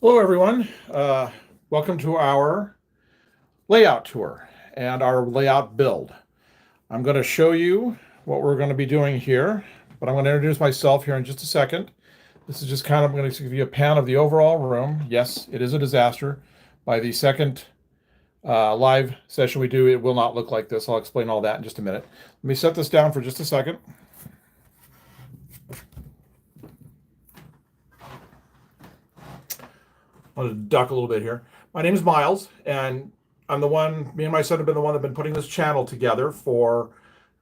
Hello, everyone. Welcome to our layout tour and our layout build. I'm going to show you what we're going to be doing here, but I'm going to introduce myself here in just a second. This is just kind of going to give you a pan of the overall room. Yes, it is a disaster. By the second live session we do, it will not look like this. I'll explain all that in just a minute. Let me set this down for just a second. I'm going to duck a little bit here. My name is Miles, and me and my son have been the one that have been putting this channel together for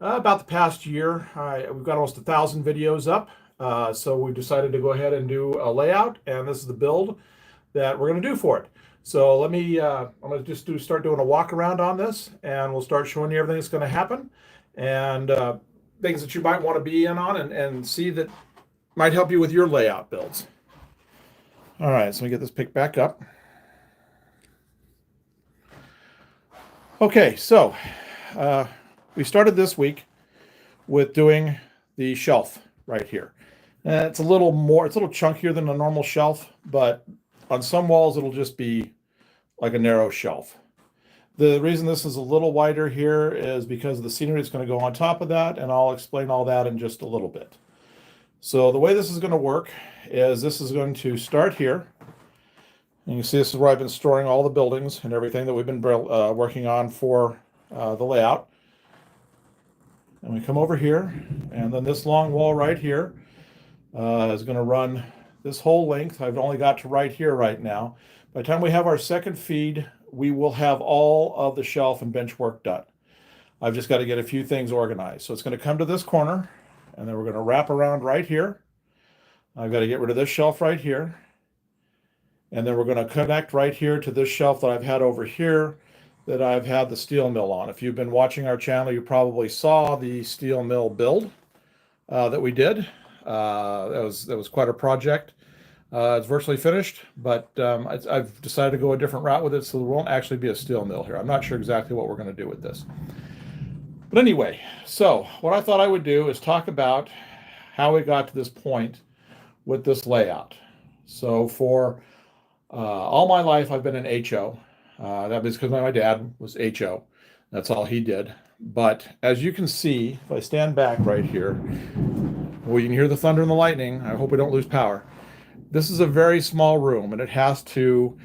about the past year. We've got almost 1,000 videos up, so we decided to go ahead and do a layout, and this is the build that we're going to do for it. So I'm going to just start doing a walk around on this, and we'll start showing you everything that's going to happen, and things that you might want to be in on and see that might help you with your layout builds. All right, so we get this picked back up. Okay, so we started this week with doing the shelf right here. It's a little chunkier than a normal shelf, but on some walls it'll just be like a narrow shelf. The reason this is a little wider here is because of the scenery that's going to go on top of that, and I'll explain all that in just a little bit. So the way this is going to work is this is going to start here. And you see this is where I've been storing all the buildings and everything that we've been working on for the layout. And we come over here, and then this long wall right here is going to run this whole length. I've only got to right here right now. By the time we have our second feed, we will have all of the shelf and bench work done. I've just got to get a few things organized. So it's going to come to this corner, and then we're going to wrap around right here. I've got to get rid of this shelf right here. And then we're going to connect right here to this shelf that I've had over here that I've had the steel mill on. If you've been watching our channel, you probably saw the steel mill build that we did. That was quite a project. It's virtually finished, but I've decided to go a different route with it, so there won't actually be a steel mill here. I'm not sure exactly what we're going to do with this. But anyway, so what I thought I would do is talk about how we got to this point with this layout. So for all my life, I've been an HO. That was because my dad was HO. That's all he did. But as you can see, if I stand back right here, well, you can hear the thunder and the lightning. I hope we don't lose power. This is a very small room, and it has to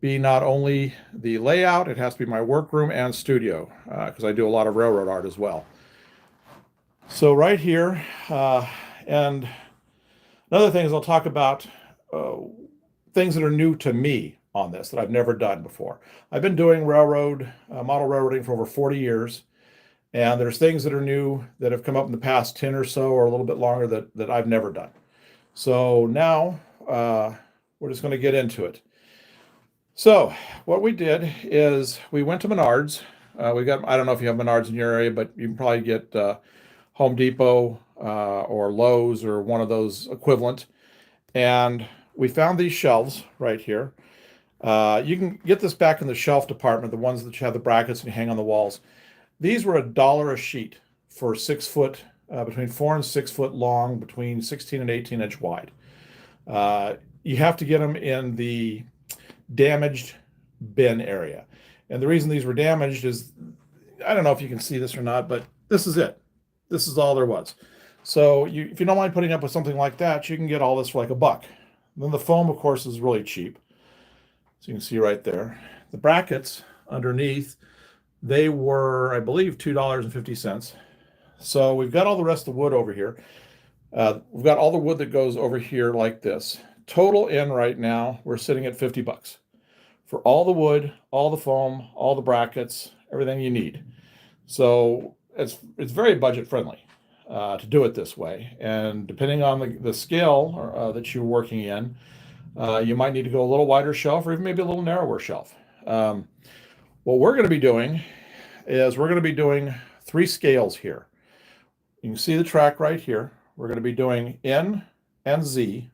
be not only the layout, it has to be my workroom and studio, because I do a lot of railroad art as well. So right here, and another thing is I'll talk about things that are new to me on this that I've never done before. I've been doing model railroading for over 40 years, and there's things that are new that have come up in the past 10 or so or a little bit longer that I've never done. So now we're just going to get into it. So what we did is we went to Menards. I don't know if you have Menards in your area, but you can probably get Home Depot or Lowe's or one of those equivalent. And we found these shelves right here. You can get this back in the shelf department, the ones that you have the brackets and you hang on the walls. These were $1 a sheet for 6 foot, between 4 and 6 foot long, between 16 and 18 inch wide. You have to get them in the damaged bin area. And the reason these were damaged is, I don't know if you can see this or not, but this is it. This is all there was. So if you don't mind putting up with something like that, you can get all this for like $1. Then the foam, of course, is really cheap. So you can see right there. The brackets underneath, they were, I believe, $2.50. So we've got all the rest of the wood over here. We've got all the wood that goes over here like this. Total in right now, we're sitting at $50 for all the wood, all the foam, all the brackets, everything you need. So it's very budget friendly to do it this way. And depending on the scale that you're working in, you might need to go a little wider shelf or even maybe a little narrower shelf. What we're going to be doing is we're going to be doing 3 scales here. You can see the track right here. We're going to be doing N and Z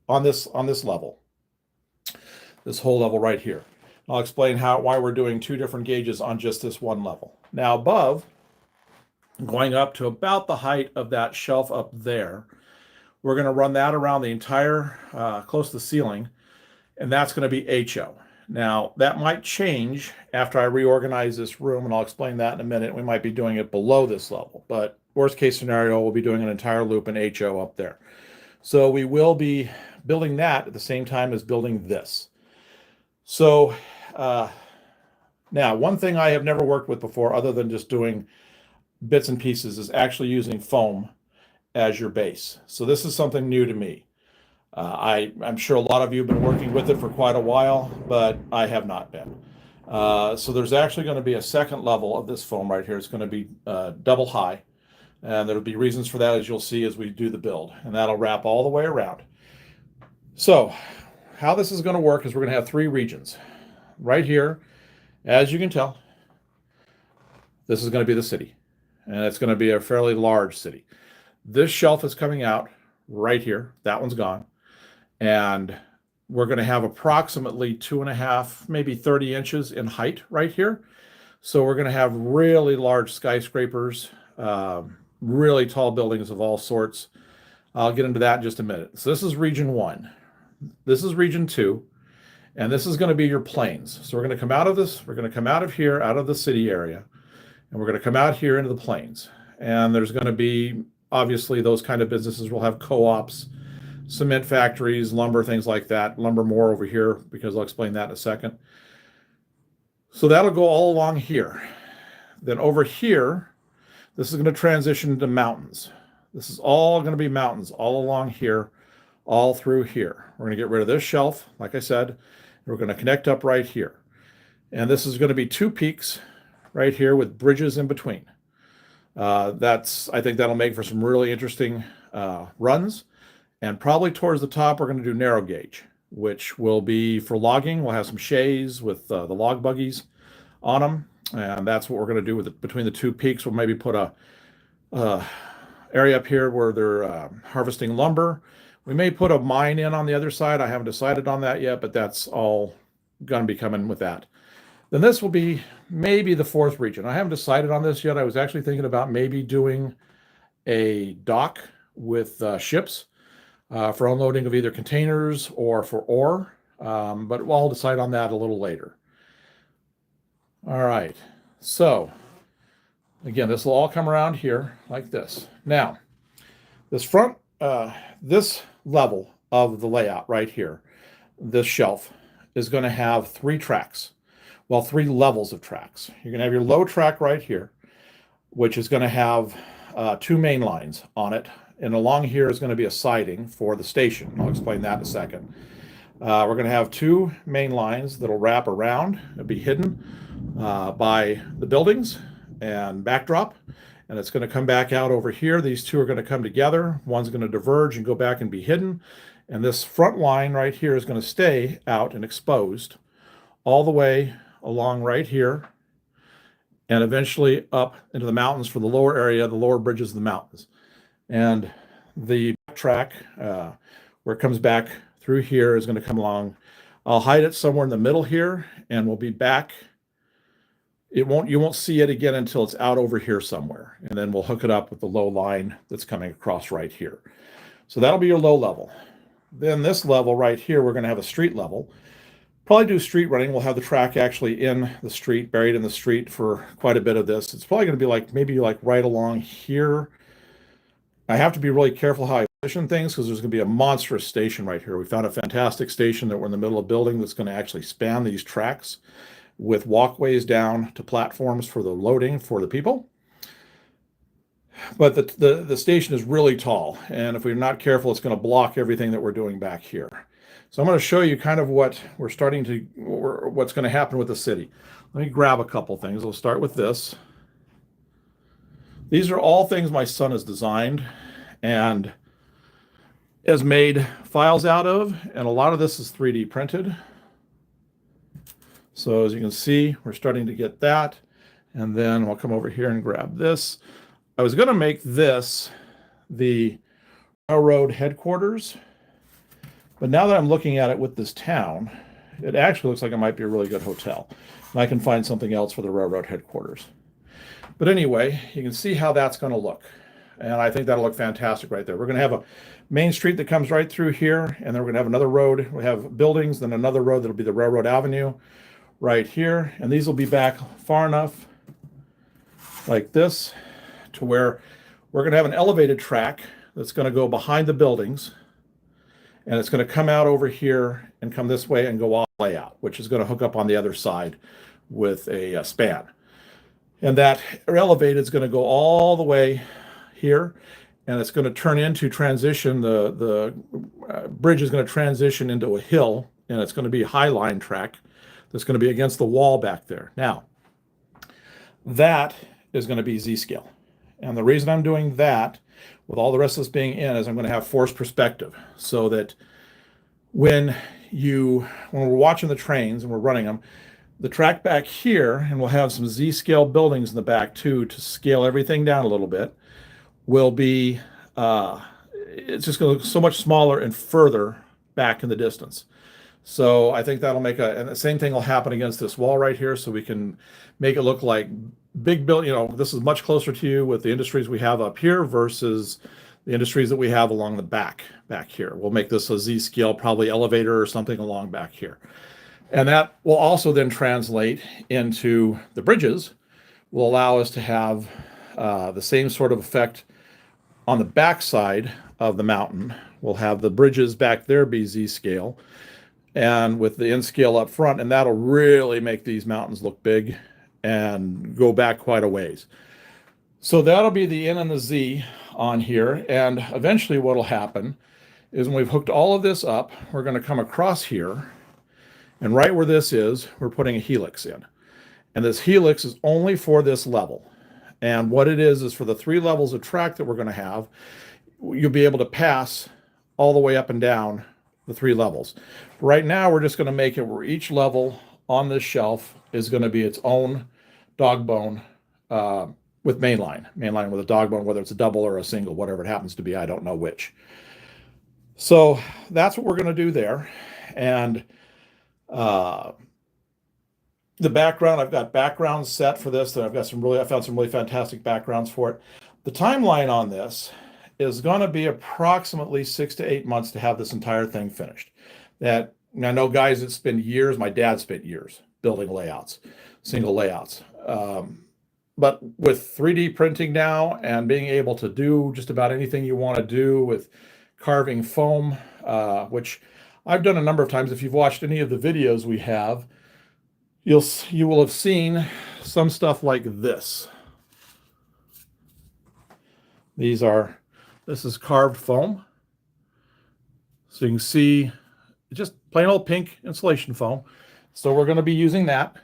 on this level, this whole level right here. I'll explain why we're doing 2 different gauges on just this one level. Now above, going up to about the height of that shelf up there, we're going to run that around the entire, close to the ceiling. and that's going to be HO. Now, that might change after I reorganize this room, and I'll explain that in a minute. We might be doing it below this level, but worst case scenario, we'll be doing an entire loop in HO up there. So we will be building that at the same time as building this. So now, one thing I have never worked with before, other than just doing bits and pieces, is actually using foam as your base. So this is something new to me. I'm sure a lot of you have been working with it for quite a while, but I have not been. So there's actually going to be a second level of this foam right here. It's going to be double high, and there'll be reasons for that, as you'll see as we do the build, and that'll wrap all the way around. So how this is going to work is we're going to have three regions. Right here, as you can tell, this is going to be the city, and it's going to be a fairly large city. This shelf is coming out right here. That one's gone. And we're going to have approximately 2.5, maybe 30 inches in height right here. So we're going to have really large skyscrapers, really tall buildings of all sorts. I'll get into that in just a minute. So this is region 1. This is region 2. And this is going to be your plains. So we're going to come out of this. We're going to come out of here, out of the city area. And we're going to come out here into the plains. And there's going to be, obviously, those kind of businesses will have co-ops, cement factories, lumber, things like that. Lumber more over here, because I'll explain that in a second. So that'll go all along here. Then over here, this is going to transition into mountains. This is all going to be mountains all along here, all through here. We're going to get rid of this shelf, like I said. We're going to connect up right here. And this is going to be 2 peaks right here with bridges in between. I think that'll make for some really interesting runs. And probably towards the top, we're going to do narrow gauge, which will be for logging. We'll have some shays with the log buggies on them. And that's what we're going to do with between the 2 peaks. We'll maybe put a area up here where they're harvesting lumber. We may put a mine in on the other side. I haven't decided on that yet, but that's all going to be coming with that. Then this will be maybe the 4th region. I haven't decided on this yet. I was actually thinking about maybe doing a dock with ships for unloading of either containers or for ore, but we'll decide on that a little later. All right, so again, this will all come around here like this. Now, this front, this level of the layout right here, this shelf, is going to have 3 tracks. Well, 3 levels of tracks. You're going to have your low track right here, which is going to have 2 main lines on it. And along here is going to be a siding for the station. I'll explain that in a second. We're going to have 2 main lines that'll wrap around and be hidden by the buildings and backdrop. And it's going to come back out over here. These 2 are going to come together. One's going to diverge and go back and be hidden. And this front line right here is going to stay out and exposed all the way along right here, and eventually up into the mountains for the lower area, the lower bridges of the mountains. And the track where it comes back through here is going to come along. I'll hide it somewhere in the middle here, and we'll be back. You won't see it again until it's out over here somewhere, and then we'll hook it up with the low line that's coming across right here. So that'll be your low level. Then this level right here, we're going to have a street level. Probably do street running. We'll have the track actually in the street, buried in the street for quite a bit of this. It's probably going to be maybe right along here. I have to be really careful how I position things because there's going to be a monstrous station right here. We found a fantastic station that we're in the middle of building that's going to actually span these tracks with walkways down to platforms for the loading for the people. But the station is really tall, and if we're not careful, it's going to block everything that we're doing back here. So I'm going to show you kind of what's going to happen with the city. Let me grab a couple things. We'll start with this. These are all things my son has designed and has made files out of, and a lot of this is 3D printed. So as you can see, we're starting to get that. And then I'll come over here and grab this. I was going to make this the railroad headquarters, but now that I'm looking at it with this town, it actually looks like it might be a really good hotel. And I can find something else for the railroad headquarters. But anyway, you can see how that's going to look. And I think that'll look fantastic right there. We're going to have a main street that comes right through here, and then we're going to have another road. We have buildings, then another road that'll be the Railroad Avenue right here. And these will be back far enough like this to where we're going to have an elevated track that's going to go behind the buildings, and it's going to come out over here and come this way and go all the way out, which is going to hook up on the other side with a span. And that elevated is going to go all the way here, and it's going to turn into transition. The bridge is going to transition into a hill, and it's going to be a high line track that's going to be against the wall back there. Now, that is going to be Z-scale. And the reason I'm doing that with all the rest of this being in is I'm going to have forced perspective, so that when we're watching the trains and we're running them, the track back here, and we'll have some Z-scale buildings in the back too to scale everything down a little bit, will be, it's just going to look so much smaller and further back in the distance. So I think that'll make and the same thing will happen against this wall right here, so we can make it look like big building. This is much closer to you with the industries we have up here versus the industries that we have along the back here. We'll make this a Z-scale, probably elevator or something along back here. And that will also then translate into the bridges, will allow us to have the same sort of effect on the backside of the mountain. We'll have the bridges back there be Z-scale, and with the N-scale up front, and that'll really make these mountains look big and go back quite a ways. So that'll be the N and the Z on here, and eventually what'll happen is when we've hooked all of this up, we're going to come across here, and right where this is, we're putting a helix in. And this helix is only for this level. And what it is for the 3 levels of track that we're going to have, you'll be able to pass all the way up and down the 3 levels. Right now, we're just going to make it where each level on this shelf is going to be its own dog bone with mainline with a dog bone, whether it's a double or a single, whatever it happens to be, I don't know which. So that's what we're going to do there. And the background, I've got backgrounds set for this, that I found some really fantastic backgrounds for it. The timeline on this is going to be approximately 6 to 8 months to have this entire thing finished. That, I know guys that spend years, my dad spent years building layouts, single layouts. But with 3D printing now and being able to do just about anything you want to do with carving foam, which I've done a number of times. If you've watched any of the videos we have, you will have seen some stuff like this. This is carved foam. So you can see just plain old pink insulation foam. So we're going to be using that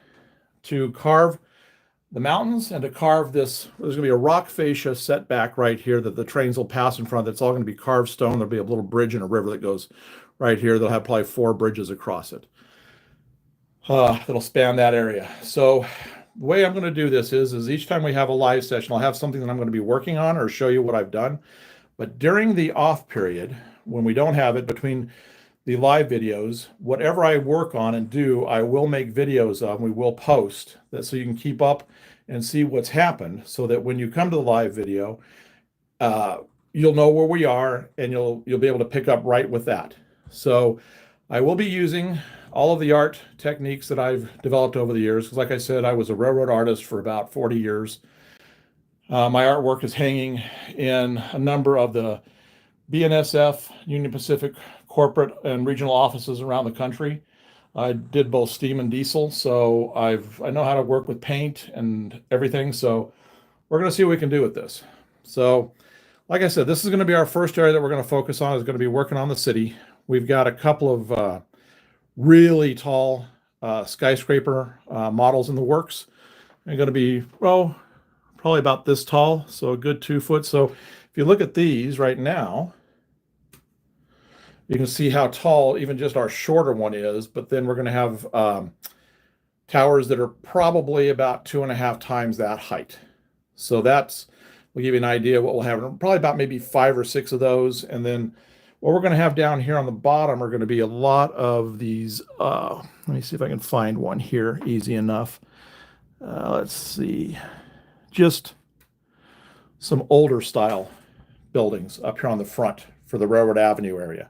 to carve the mountains and to carve this. There's going to be a rock fascia set back right here that the trains will pass in front. That's all going to be carved stone. There'll be a little bridge and a river that goes right here. They'll have probably 4 bridges across it. That'll span that area. So the way I'm going to do this is each time we have a live session, I'll have something that I'm going to be working on or show you what I've done. But during the off period, when we don't have it between the live videos, whatever I work on and do, I will make videos of, and we will post that so you can keep up and see what's happened, so that when you come to the live video, you'll know where we are and you'll be able to pick up right with that. So I will be using all of the art techniques that I've developed over the years, because like I said, I was a railroad artist for about 40 years. My artwork is hanging in a number of the BNSF, Union Pacific corporate and regional offices around the country. I did both steam and diesel, so I know how to work with paint and everything. So we're going to see what we can do with this. So like I said, this is going to be our first area that we're going to focus on, is going to be working on the city. We've got a couple of really tall skyscraper models in the works. They're going to be, well, probably about this tall, so a good 2 foot. So if you look at these right now, you can see how tall even just our shorter one is, but then we're going to have towers that are probably about 2.5 times that height. So we'll give you an idea of what we'll have. Probably about maybe 5 or 6 of those. And then what we're going to have down here on the bottom are going to be a lot of these. Let me see if I can find one here easy enough. Let's see. Just some older style buildings up here on the front for the Railroad Avenue area.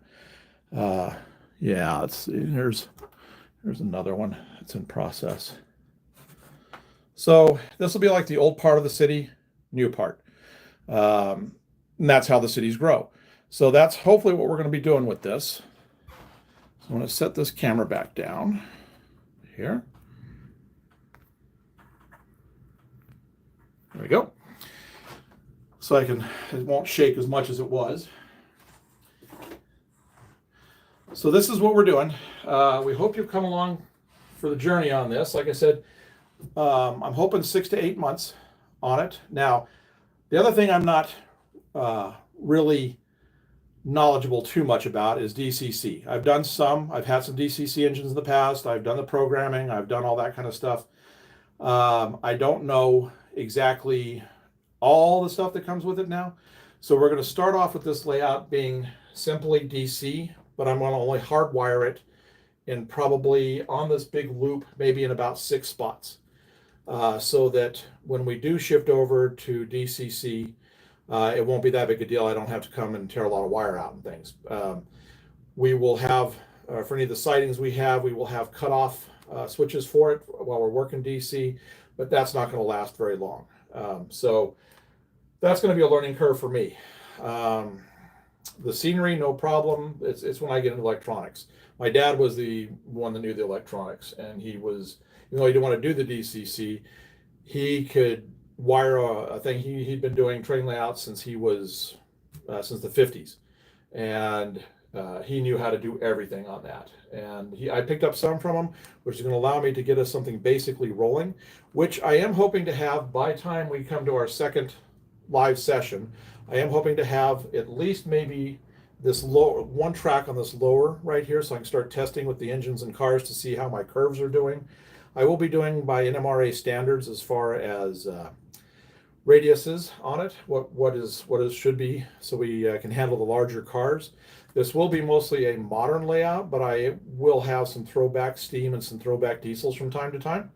Yeah, here's another one that's in process. So this will be like the old part of the city, new part. And that's how the cities grow. So that's hopefully what we're going to be doing with this. So I'm going to set this camera back down here. There we go. So it won't shake as much as it was. So this is what we're doing. We hope you've come along for the journey on this. Like I said, I'm hoping 6 to 8 months on it. Now, the other thing I'm not really knowledgeable too much about is DCC. I've had some DCC engines in the past. I've done the programming. I've done all that kind of stuff. I don't know exactly all the stuff that comes with it now. So we're going to start off with this layout being simply DC, but I'm going to only hardwire it in probably on this big loop, maybe in about 6 spots. So that when we do shift over to DCC, it won't be that big a deal. I don't have to come and tear a lot of wire out and things. We will have, for any of the sightings we will have cutoff switches for it while we're working DC, but that's not going to last very long. So that's going to be a learning curve for me. The scenery, no problem. It's when I get into electronics. My dad was the one that knew the electronics, and he was, even though he didn't want to do the DCC, he could wire a thing. He'd been doing train layouts since he was since the 50s, and he knew how to do everything on that. And I picked up some from him, which is going to allow me to get us something basically rolling, which I am hoping to have by the time we come to our second live session. I am hoping to have at least maybe this one track on this lower right here, so I can start testing with the engines and cars to see how my curves are doing. I will be doing by NMRA standards as far as radiuses on it, what should be, so we can handle the larger cars. This will be mostly a modern layout, but I will have some throwback steam and some throwback diesels from time to time.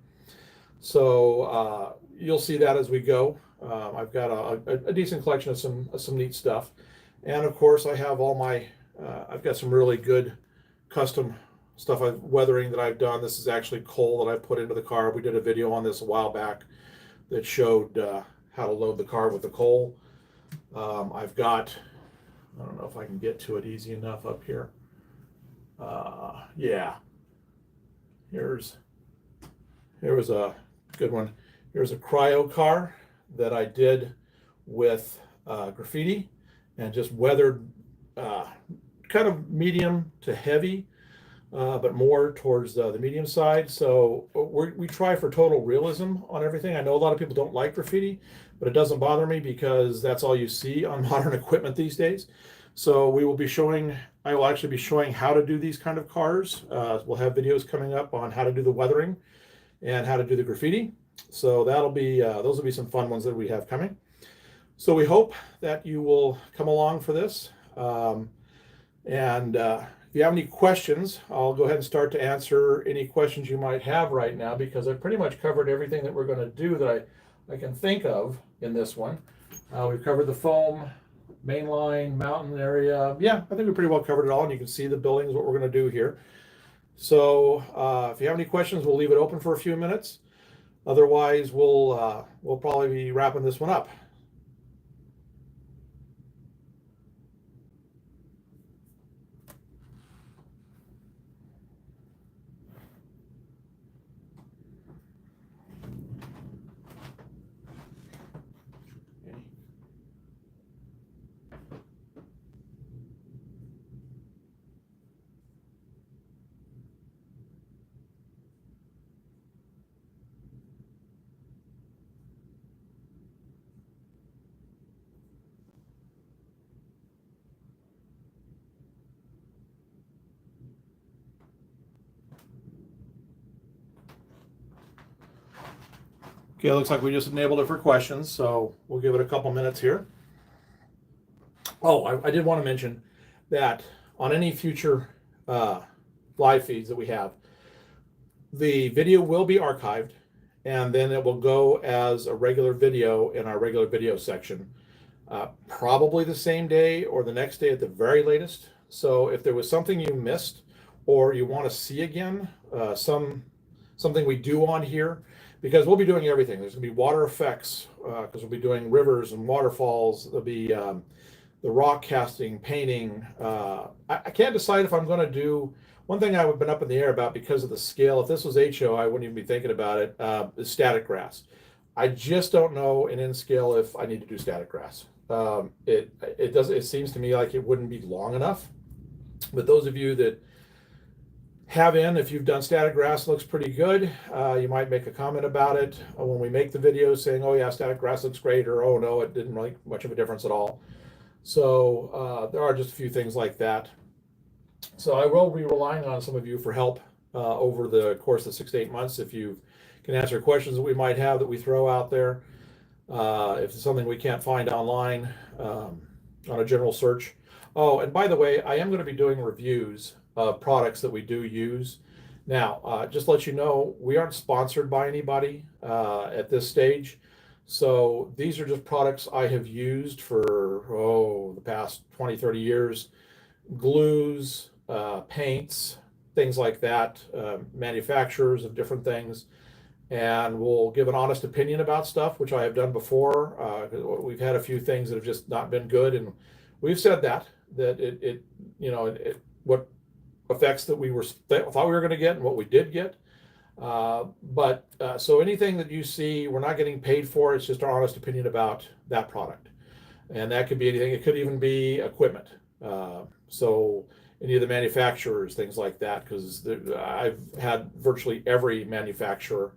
So you'll see that as we go. I've got a decent collection of some neat stuff, and of course I have all my I've got some really good custom stuff weathering that I've done. This is actually coal that I put into the car. We did a video on this a while back that showed how to load the car with the coal. I've got, I don't know if I can get to it easy enough up here. Yeah, here's a good one. Here's a cryo car that I did with graffiti and just weathered kind of medium to heavy, but more towards the medium side. So we try for total realism on everything. I know a lot of people don't like graffiti, but it doesn't bother me because that's all you see on modern equipment these days. So I will actually be showing how to do these kind of cars. We'll have videos coming up on how to do the weathering and how to do the graffiti. So that'll be those will be some fun ones that we have coming. So we hope that you will come along for this. If you have any questions, I'll go ahead and start to answer any questions you might have right now, because I've pretty much covered everything that we're going to do that I can think of in this one. We've covered the foam, mainline, mountain area. Yeah, I think we pretty well covered it all, and you can see the buildings, what we're going to do here. So if you have any questions, we'll leave it open for a few minutes. Otherwise, we'll probably be wrapping this one up. Okay, it looks like we just enabled it for questions, so we'll give it a couple minutes here. Oh, I did want to mention that on any future live feeds that we have, the video will be archived, and then it will go as a regular video in our regular video section. probably the same day or the next day at the very latest. So if there was something you missed or you want to see again, something we do on here, because we'll be doing everything. There's going to be water effects because we'll be doing rivers and waterfalls. There'll be the rock casting, painting. I can't decide if I'm going to do one thing I've been up in the air about because of the scale. If this was HO, I wouldn't even be thinking about it. Is static grass. I just don't know in scale if I need to do static grass. It seems to me like it wouldn't be long enough. But those of you that if you've done static grass, looks pretty good. You might make a comment about it when we make the video saying, oh yeah, static grass looks great, or oh no, it didn't make much of a difference at all. So there are just a few things like that. So I will be relying on some of you for help over the course of 6 to 8 months if you can answer questions that we might have that we throw out there. If it's something we can't find online on a general search. Oh, and by the way, I am going to be doing reviews of products that we do use. Now, just to let you know, we aren't sponsored by anybody at this stage. So these are just products I have used for, the past 20, 30 years. Glues, paints, things like that, manufacturers of different things. And we'll give an honest opinion about stuff, which I have done before. We've had a few things that have just not been good. And we've said that what effects that we thought we were going to get and what we did get. So anything that you see, we're not getting paid for. It's just our honest opinion about that product. And that could be anything. It could even be equipment. So any of the manufacturers, things like that, because I've had virtually every manufacturer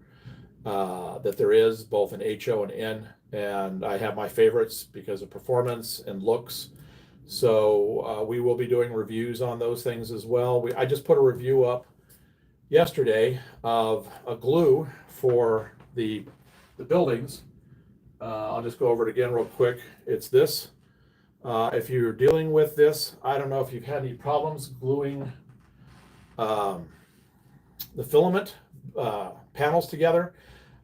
that there is, both in HO and N, and I have my favorites because of performance and looks. So we will be doing reviews on those things as well. I just put a review up yesterday of a glue for the buildings. I'll just go over it again real quick. It's this. If you're dealing with this, I don't know if you've had any problems gluing the filament panels together.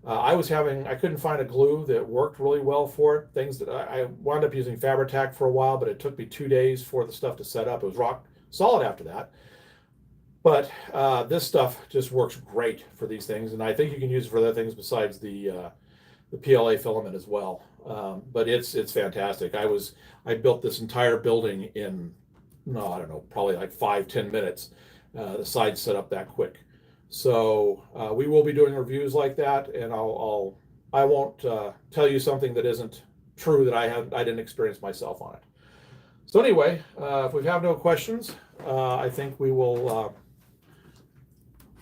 I couldn't find a glue that worked really well for it. Things that I wound up using Fabri-Tac for a while, but it took me 2 days for the stuff to set up. It was rock solid after that. But this stuff just works great for these things, and I think you can use it for other things besides the PLA filament as well. But it's fantastic. I built this entire building in, I don't know, probably like 5-10 minutes. The sides set up that quick. So we will be doing reviews like that, and I won't tell you something that isn't true that I didn't experience myself on it. So anyway, if we have no questions, I think we will.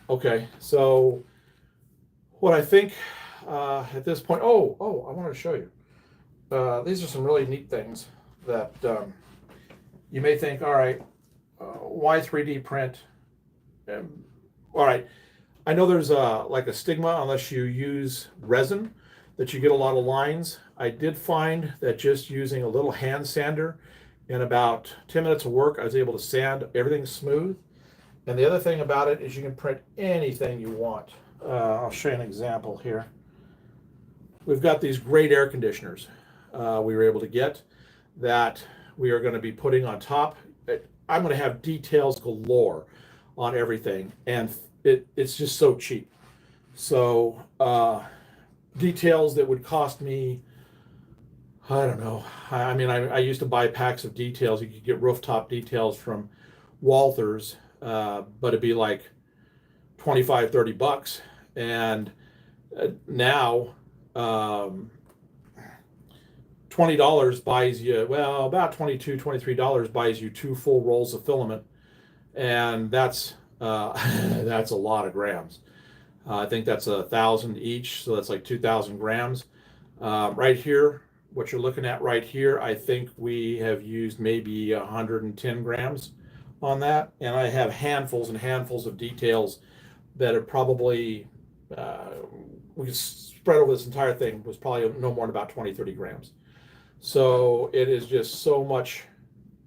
Okay, so what I think at this point, I want to show you. These are some really neat things that you may think, all right, why 3D print? All right, I know there's like a stigma unless you use resin that you get a lot of lines. I did find that just using a little hand sander in about 10 minutes of work, I was able to sand everything smooth. And the other thing about it is you can print anything you want. I'll show you an example here. We've got these great air conditioners we were able to get that we are going to be putting on top. I'm going to have details galore on everything, and it's just so cheap. So details that would cost me, I don't know. I mean, I used to buy packs of details. You could get rooftop details from Walthers, but it'd be like $25-30, and now $20 buys you, well, about $22-23 buys you 2 full rolls of filament, and that's a lot of grams. I think that's 1,000 each, so that's like 2,000 grams. Right here, what you're looking at right here, I think we have used maybe 110 grams on that, and I have handfuls and handfuls of details that are probably, we could spread over this entire thing, was probably no more than about 20-30 grams. So it is just so much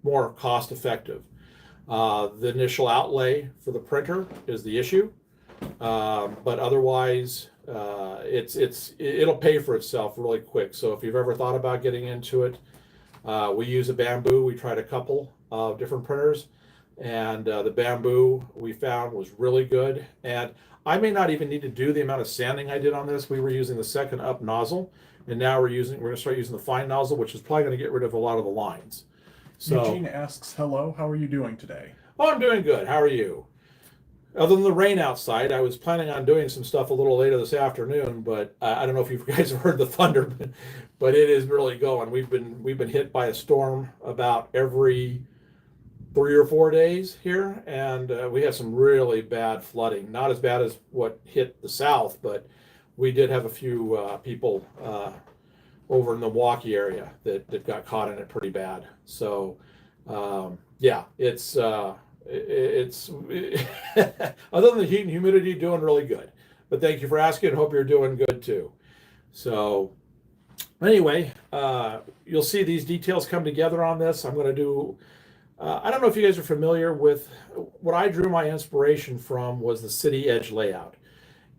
more cost effective. The initial outlay for the printer is the issue, but otherwise it'll pay for itself really quick. So if you've ever thought about getting into it, We use a bamboo. We tried a couple of different printers, and the bamboo we found was really good. And I may not even need to do the amount of sanding I did on this. We were using the second up nozzle, and now we're going to start using the fine nozzle, which is probably going to get rid of a lot of the lines. So, Eugene asks, hello, how are you doing today? oh, I'm doing good. How are you? Other than the rain outside, I was planning on doing some stuff a little later this afternoon, but I don't know if you guys have heard the thunder, but it is really going. We've been hit by a storm about every 3 or 4 days here, and we had some really bad flooding. Not as bad as what hit the south, but we did have a few people over in the Milwaukee area that got caught in it pretty bad. So yeah, it's other than the heat and humidity, doing really good. But thank you for asking. Hope you're doing good too. So anyway, you'll see these details come together on this. I'm going to do. I don't know if you guys are familiar with what I drew my inspiration from was the city edge layout.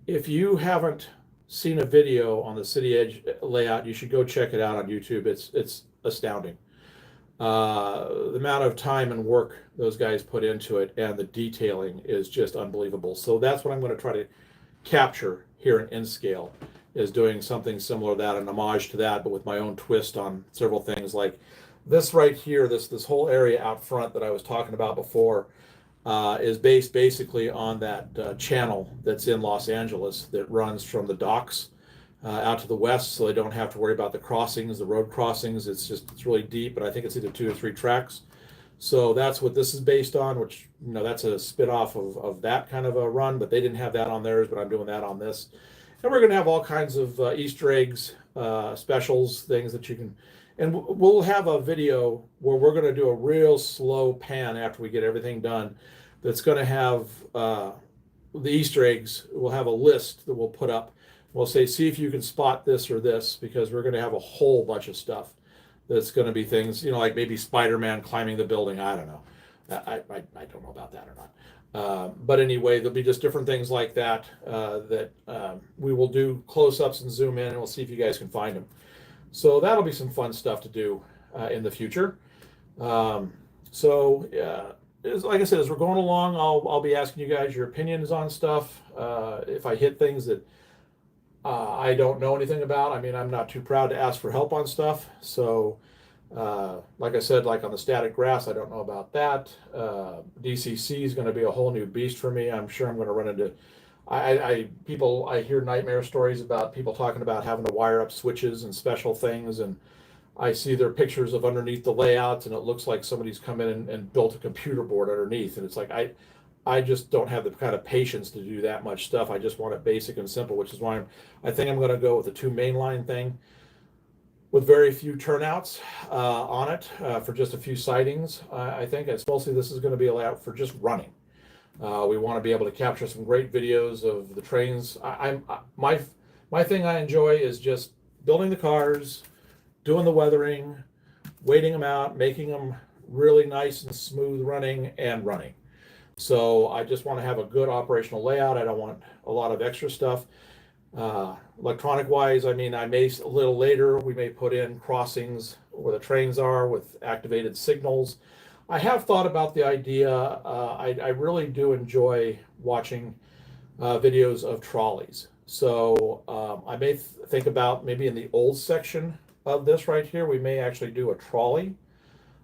If you haven't seen a video on the city edge layout, you should go check it out on YouTube. It's astounding. The amount of time and work those guys put into it and the detailing is just unbelievable. So that's what I'm going to try to capture here in N-Scale, is doing something similar to that, an homage to that, but with my own twist on several things. Like this right here, this whole area out front that I was talking about before is based basically on that channel that's in Los Angeles that runs from the docks out to the west, so they don't have to worry about the crossings, the road crossings. It's really deep, but I think it's either 2 or 3 tracks. So that's what this is based on, which, that's a spit-off of that kind of a run, but they didn't have that on theirs, but I'm doing that on this. And we're going to have all kinds of Easter eggs, specials, things that you can, and we'll have a video where we're going to do a real slow pan after we get everything done that's going to have the Easter eggs. We'll have a list that we'll put up. We'll say, see if you can spot this or this, because we're going to have a whole bunch of stuff that's going to be things, like maybe Spider-Man climbing the building. I don't know. I don't know about that or not. But anyway, there'll be just different things like that that we will do close-ups and zoom in, and we'll see if you guys can find them. So that'll be some fun stuff to do in the future. So like I said, as we're going along, I'll be asking you guys your opinions on stuff. If I hit things that I don't know anything about, I'm not too proud to ask for help on stuff. So like I said, like on the static grass, I don't know about that. DCC is going to be a whole new beast for me. I'm sure I'm going to run into I hear nightmare stories about people talking about having to wire up switches and special things, and I see their pictures of underneath the layouts, and it looks like somebody's come in and built a computer board underneath, and it's like I just don't have the kind of patience to do that much stuff. I just want it basic and simple, which is why I think I'm going to go with the 2 mainline thing with very few turnouts on it for just a few sightings. I think it's mostly this is going to be a layout for just running. We want to be able to capture some great videos of the trains. My thing I enjoy is just building the cars, doing the weathering, waiting them out, making them really nice and smooth running and running. So I just want to have a good operational layout. I don't want a lot of extra stuff. Electronic wise, I may a little later, we may put in crossings where the trains are with activated signals. I have thought about the idea. I really do enjoy watching videos of trolleys. So I may think about maybe in the old section of this right here, we may actually do a trolley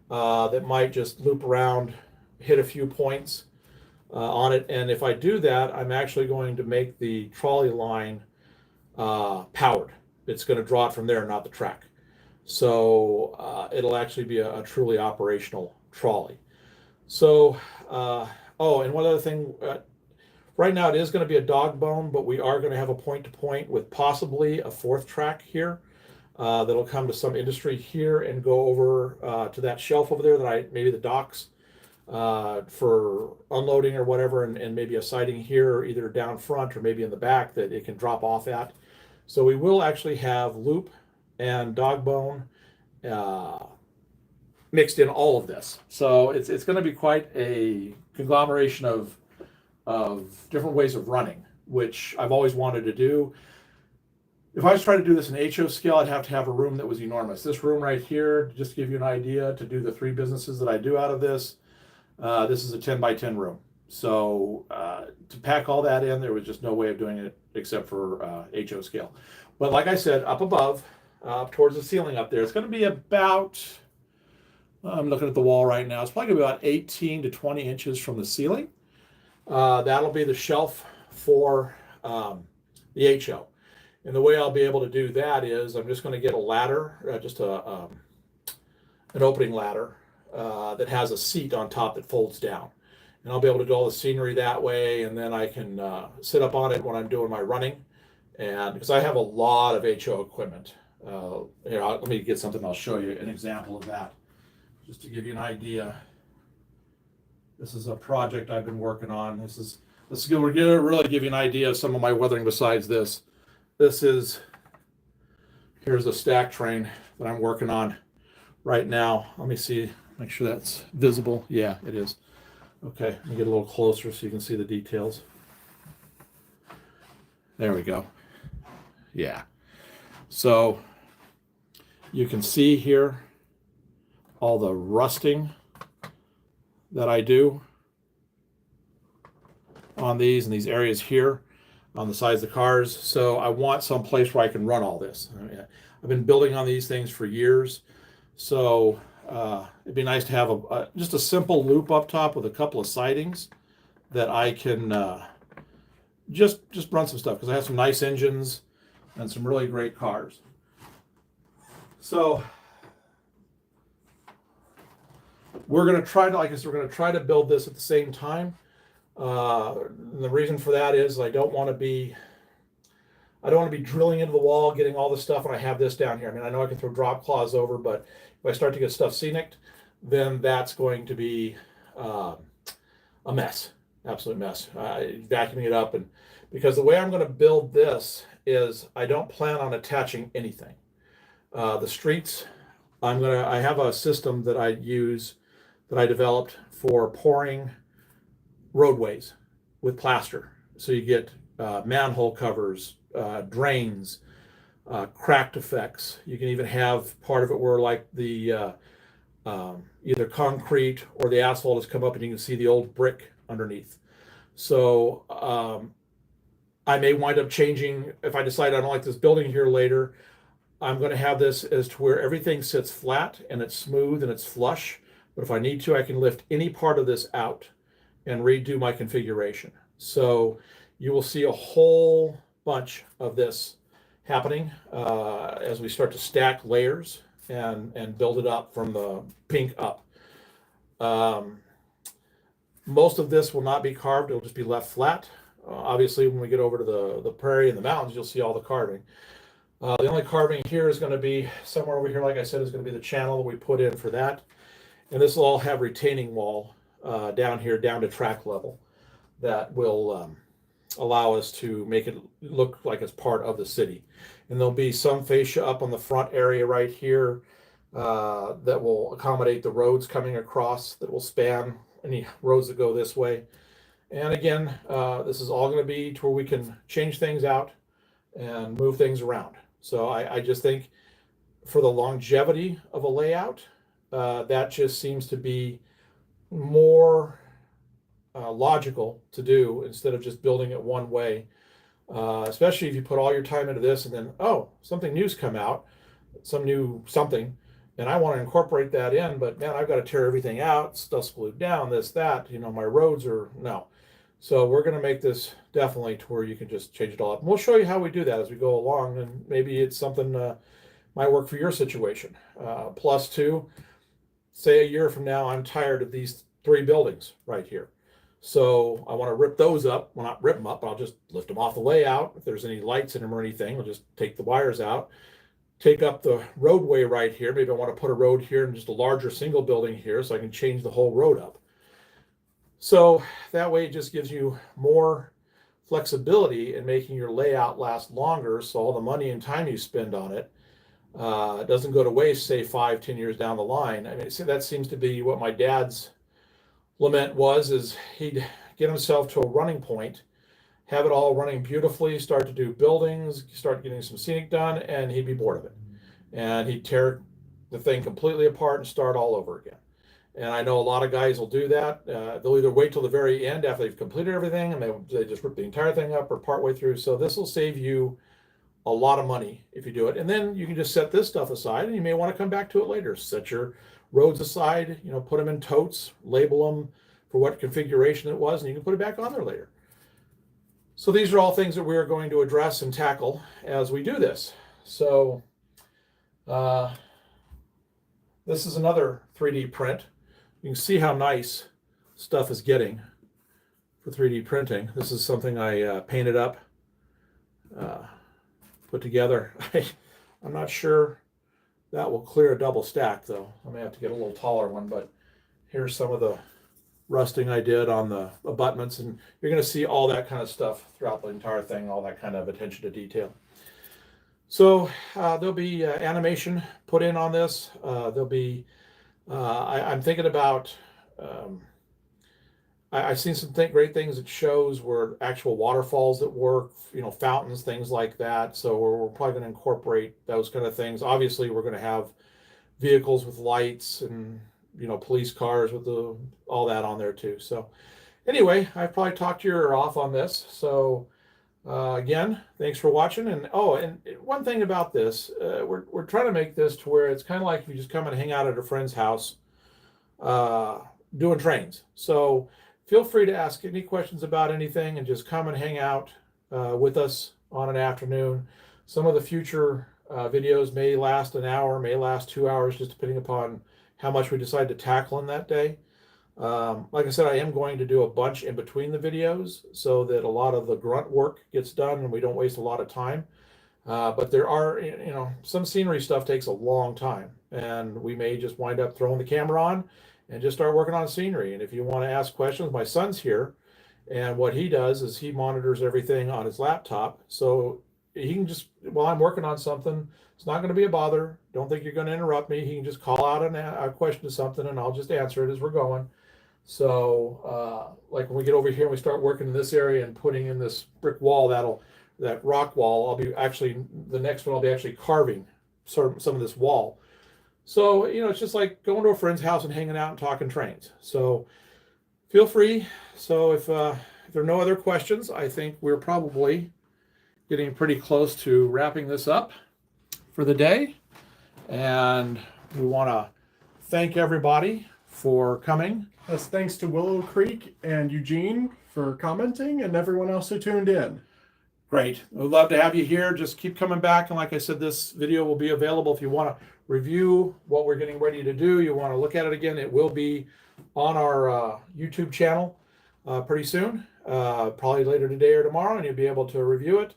that might just loop around, hit a few points on it. And if I do that, I'm actually going to make the trolley line powered. It's going to draw it from there, not the track. So it'll actually be a truly operational trolley. So, oh, and one other thing, right now it is going to be a dog bone, but we are going to have a point-to-point with possibly a 4th track here that'll come to some industry here and go over to that shelf over there that maybe the docks for unloading or whatever, and maybe a siding here either down front or maybe in the back that it can drop off at. So we will actually have loop and dog bone mixed in all of this. So it's going to be quite a conglomeration of different ways of running, which I've always wanted to do. if I was trying to do this in HO scale, I'd have to have a room that was enormous. This room right here, just to give you an idea, to do the 3 businesses that I do out of this, this is a 10 by 10 room. So to pack all that in, there was just no way of doing it except for HO scale. But like I said, up above, up towards the ceiling up there, it's going to be about, I'm looking at the wall right now, it's probably going to be about 18 to 20 inches from the ceiling. That'll be the shelf for the HO. And the way I'll be able to do that is I'm just going to get a ladder, just an opening ladder that has a seat on top that folds down. And I'll be able to do all the scenery that way, and then I can sit up on it when I'm doing my running. And because I have a lot of HO equipment. Here, let me get something, I'll show you an example of that. Just to give you an idea. This is a project I've been working on. We're going to really give you an idea of some of my weathering besides this. Here's a stack train that I'm working on right now. Let me see, make sure that's visible. Yeah, it is. Okay, let me get a little closer so you can see the details. There we go. Yeah. So you can see here all the rusting that I do on these and these areas here on the sides of the cars. So I want some place where I can run all this. I've been building on these things for years. So it'd be nice to have just a simple loop up top with a couple of sidings that I can just run some stuff, because I have some nice engines and some really great cars. So we're going to try to, like I said, we're going to try to build this at the same time. The reason for that is I don't want to be drilling into the wall, getting all the stuff, and I have this down here. I mean, I know I can throw drop claws over, but if I start to get stuff scenic, then that's going to be a mess, absolute mess. Vacuuming it up, and because the way I'm going to build this is I don't plan on attaching anything. The streets, I have a system that I use that I developed for pouring roadways with plaster. So you get manhole covers, drains, cracked effects. You can even have part of it where like the either concrete or the asphalt has come up and you can see the old brick underneath. So I may wind up changing, if I decide I don't like this building here later, I'm going to have this as to where everything sits flat and it's smooth and it's flush. But if I need to, I can lift any part of this out and redo my configuration. So you will see a whole bunch of this happening as we start to stack layers and build it up from the pink up. Most of this will not be carved, it'll just be left flat. Obviously, when we get over to the prairie and the mountains, you'll see all the carving. The only carving here is going to be somewhere over here, like I said, is going to be the channel that we put in for that. And this will all have retaining wall down here, down to track level, that will allow us to make it look like it's part of the city. And there'll be some fascia up on the front area right here that will accommodate the roads coming across, that will span any roads that go this way. And again, this is all going to be to where we can change things out and move things around. So I just think for the longevity of a layout, that just seems to be more logical to do instead of just building it one way. Especially if you put all your time into this and then, oh, something new's come out, some new something, and I want to incorporate that in, but man, I've got to tear everything out, stuff's glued down, this, that, my roads are, no. So we're going to make this definitely to where you can just change it all up. And we'll show you how we do that as we go along, and maybe it's something might work for your situation. Plus two, say a year from now, I'm tired of these 3 buildings right here. So I want to rip those up. Well, not rip them up, but I'll just lift them off the layout. If there's any lights in them or anything, I'll just take the wires out, take up the roadway right here. Maybe I want to put a road here and just a larger single building here so I can change the whole road up. So that way it just gives you more flexibility in making your layout last longer, so all the money and time you spend on it doesn't go to waste, say 5-10 years down the line. I mean, see, that seems to be what my dad's lament was, is he'd get himself to a running point have it all running beautifully, start to do buildings, start getting some scenic done, and he'd be bored of it. And he'd tear the thing completely apart and start all over again. And I know a lot of guys will do that. They'll either wait till the very end after they've completed everything and they just rip the entire thing up or partway through. So this will save you a lot of money if you do it. And then you can just set this stuff aside and you may want to come back to it later. Set your roads aside, put them in totes, label them for what configuration it was, and you can put it back on there later. So these are all things that we are going to address and tackle as we do this. So this is another 3D print. You can see how nice stuff is getting for 3D printing. This is something I painted up, put together. I'm not sure that will clear a double stack though. I may have to get a little taller one, but here's some of the rusting I did on the abutments, and you're going to see all that kind of stuff throughout the entire thing, all that kind of attention to detail. So there'll be animation put in on this. There'll be, I'm thinking about, I've seen some great things that shows where actual waterfalls that work, fountains, things like that. So we're probably going to incorporate those kind of things. Obviously, we're going to have vehicles with lights and, police cars with all that on there too. So anyway, I've probably talked your ear off on this. So again, thanks for watching. And one thing about this, we're trying to make this to where it's kind of like if you just come and hang out at a friend's house doing trains. So feel free to ask any questions about anything and just come and hang out with us on an afternoon. Some of the future videos may last an hour, may last 2 hours, just depending upon how much we decide to tackle in that day. Like I said, I am going to do a bunch in between the videos so that a lot of the grunt work gets done and we don't waste a lot of time. But there are, some scenery stuff takes a long time, and we may just wind up throwing the camera on and just start working on scenery. And if you want to ask questions, my son's here, and what he does is he monitors everything on his laptop. So he can just, while I'm working on something, it's not going to be a bother. Don't think you're going to interrupt me. He can just call out a question to something and I'll just answer it as we're going. So like when we get over here and we start working in this area and putting in this brick wall, that rock wall, I'll be actually, the next one I'll be actually carving some of this wall. So, it's just like going to a friend's house and hanging out and talking trains. So feel free. So if there are no other questions, I think we're probably getting pretty close to wrapping this up for the day. And we want to thank everybody for coming. Yes, thanks to Willow Creek and Eugene for commenting and everyone else who tuned in. Great. We'd love to have you here. Just keep coming back. And like I said, this video will be available if you want to review what we're getting ready to do. You want to look at it again. It will be on our YouTube channel pretty soon, probably later today or tomorrow, and you'll be able to review it.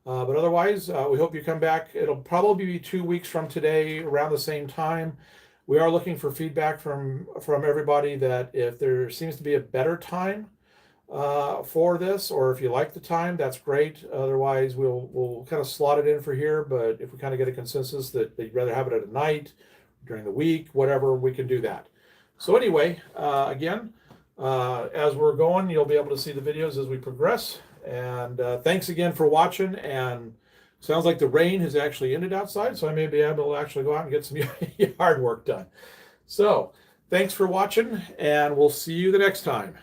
But otherwise, we hope you come back. It'll probably be 2 weeks from today around the same time. We are looking for feedback from everybody that if there seems to be a better time for this, or if you like the time, that's great. Otherwise, we'll kind of slot it in for here. But if we kind of get a consensus that they'd rather have it at night, during the week, whatever, we can do that. So anyway, again, as we're going, you'll be able to see the videos as we progress. And thanks again for watching. And sounds like the rain has actually ended outside, so I may be able to actually go out and get some yard work done. So thanks for watching, and we'll see you the next time.